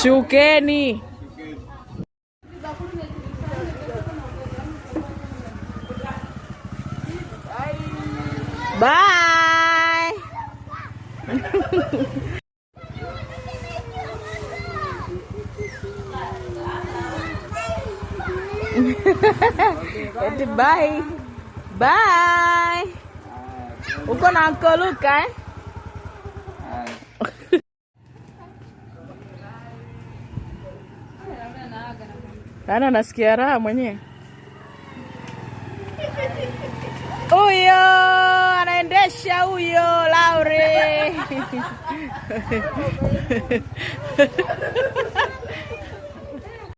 Shukeni. Bye. Bye. Bye. Uko na Uncle Luke, eh? Nana nasikia raha mwenyewe. Huyo anaendesha huyo Laure.